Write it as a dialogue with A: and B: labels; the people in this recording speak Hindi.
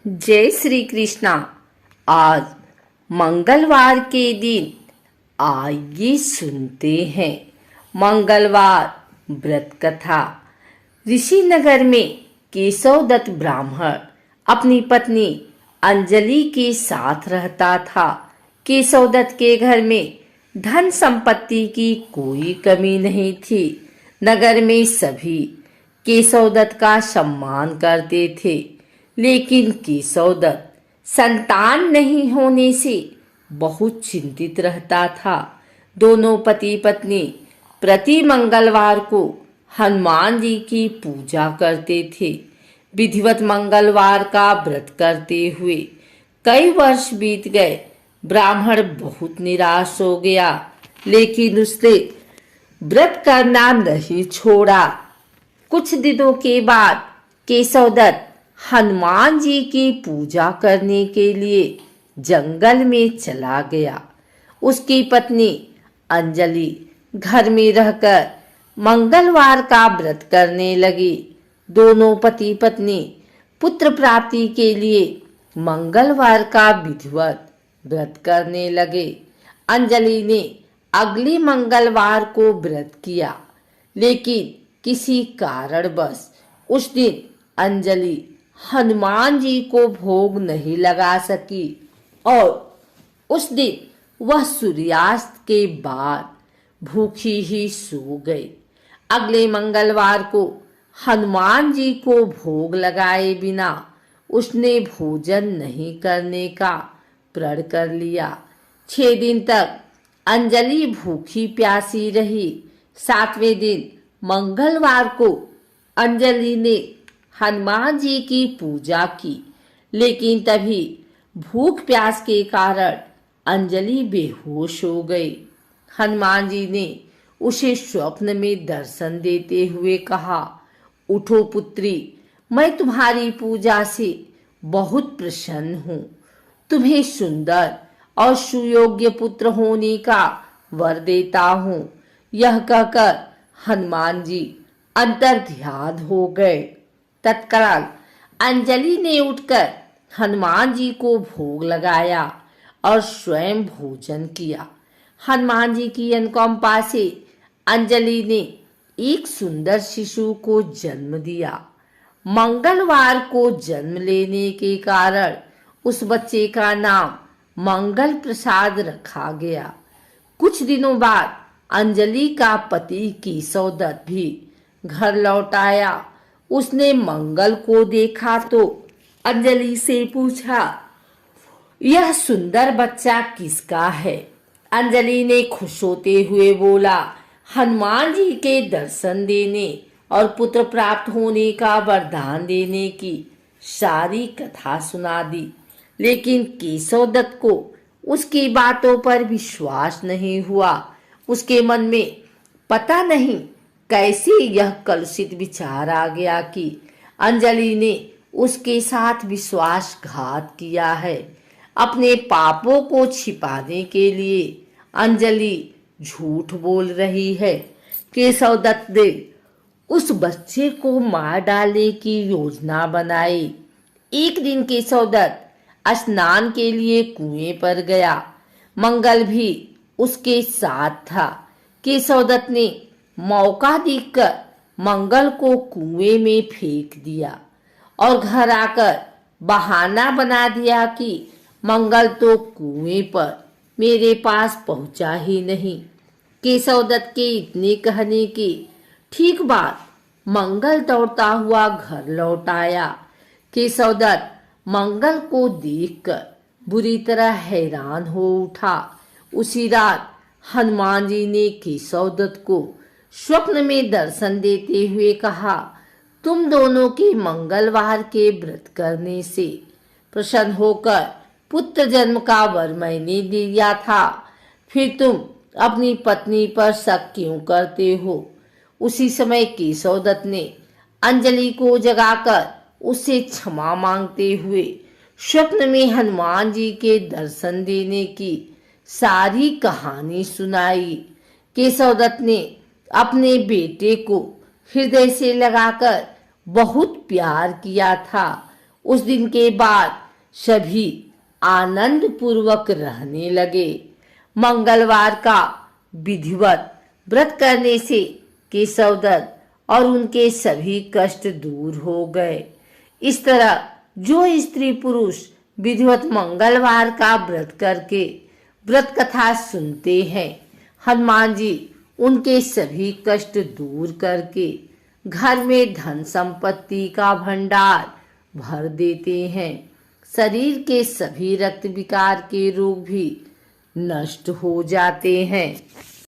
A: जय श्री कृष्णा। आज मंगलवार के दिन आइए सुनते हैं मंगलवार व्रत कथा। ऋषिनगर में केशवदत्त ब्राह्मण अपनी पत्नी अंजलि के साथ रहता था। केशवदत्त के घर में धन संपत्ति की कोई कमी नहीं थी। नगर में सभी केशवदत्त का सम्मान करते थे, लेकिन केशवदत्त संतान नहीं होने से बहुत चिंतित रहता था। दोनों पति पत्नी प्रति मंगलवार को हनुमान जी की पूजा करते थे। विधिवत मंगलवार का व्रत करते हुए कई वर्ष बीत गए। ब्राह्मण बहुत निराश हो गया, लेकिन उसने व्रत करना नहीं छोड़ा। कुछ दिनों के बाद केशवदत्त हनुमान जी की पूजा करने के लिए जंगल में चला गया। उसकी पत्नी अंजलि घर में रहकर मंगलवार का व्रत करने लगी। दोनों पति पत्नी पुत्र प्राप्ति के लिए मंगलवार का विधिवत व्रत करने लगे। अंजलि ने अगले मंगलवार को व्रत किया, लेकिन किसी कारणवश उस दिन अंजलि हनुमान जी को भोग नहीं लगा सकी और उस दिन वह सूर्यास्त के बाद भूखी ही सो गई। अगले मंगलवार को हनुमान जी को भोग लगाए बिना उसने भोजन नहीं करने का प्रण कर लिया। 6 दिन तक अंजलि भूखी प्यासी रही। 7वें दिन मंगलवार को अंजलि ने हनुमान जी की पूजा की, लेकिन तभी भूख प्यास के कारण अंजलि बेहोश हो गई। हनुमान जी ने उसे स्वप्न में दर्शन देते हुए कहा, उठो पुत्री, मैं तुम्हारी पूजा से बहुत प्रसन्न हूँ। तुम्हें सुंदर और सुयोग्य पुत्र होने का वर देता हूँ। यह कहकर हनुमान जी अंतर्ध्यान हो गए। तत्काल अंजलि ने उठकर हनुमान जी को भोग लगाया और स्वयं भोजन किया। हनुमान जी की अनुकंपा से अंजलि ने एक सुंदर शिशु को जन्म दिया। मंगलवार को जन्म लेने के कारण उस बच्चे का नाम मंगल प्रसाद रखा गया। कुछ दिनों बाद अंजलि का पति केशवदत्त भी घर लौट आया। उसने मंगल को देखा तो अंजलि से पूछा, यह सुंदर बच्चा किसका है? अंजलि ने खुश होते हुए बोला, हनुमान जी के दर्शन देने और पुत्र प्राप्त होने का वरदान देने की सारी कथा सुना दी। लेकिन केशवदत्त को उसकी बातों पर विश्वास नहीं हुआ। उसके मन में पता नहीं कैसे यह कलुषित विचार आ गया कि अंजलि ने उसके साथ विश्वासघात किया है। अपने पापों को छिपाने के लिए अंजलि झूठ बोल रही है। केशवदत्त ने उस बच्चे को मार डालने की योजना बनाई। एक दिन केशवदत्त स्नान के लिए कुएं पर गया। मंगल भी उसके साथ था। केशवदत्त ने मौका देखकर मंगल को कुएं में फेंक दिया और घर आकर बहाना बना दिया कि मंगल तो कुएं पर मेरे पास पहुंचा ही नहीं। केशवदत्त के इतने कहने के ठीक बाद मंगल दौड़ता हुआ घर लौट आया। केशवदत्त मंगल को देखकर बुरी तरह हैरान हो उठा। उसी रात हनुमान जी ने केशवदत्त को स्वप्न में दर्शन देते हुए कहा, तुम दोनों के मंगलवार के व्रत करने से प्रसन्न होकर पुत्र जन्म का वर मैंने दिया था, फिर तुम अपनी पत्नी पर शक क्यों करते हो? उसी समय केशवदत्त ने अंजलि को जगाकर उससे क्षमा मांगते हुए स्वप्न में हनुमान जी के दर्शन देने की सारी कहानी सुनाई। केशवदत्त ने अपने बेटे को हृदय से लगाकर बहुत प्यार किया था। उस दिन के बाद सभी आनंद पूर्वक रहने लगे। मंगलवार का विधिवत व्रत करने से केशवदत्त और उनके सभी कष्ट दूर हो गए। इस तरह जो स्त्री पुरुष विधिवत मंगलवार का व्रत करके व्रत कथा सुनते हैं, हनुमान जी उनके सभी कष्ट दूर करके घर में धन संपत्ति का भंडार भर देते हैं। शरीर के सभी रक्त विकार के रोग भी नष्ट हो जाते हैं।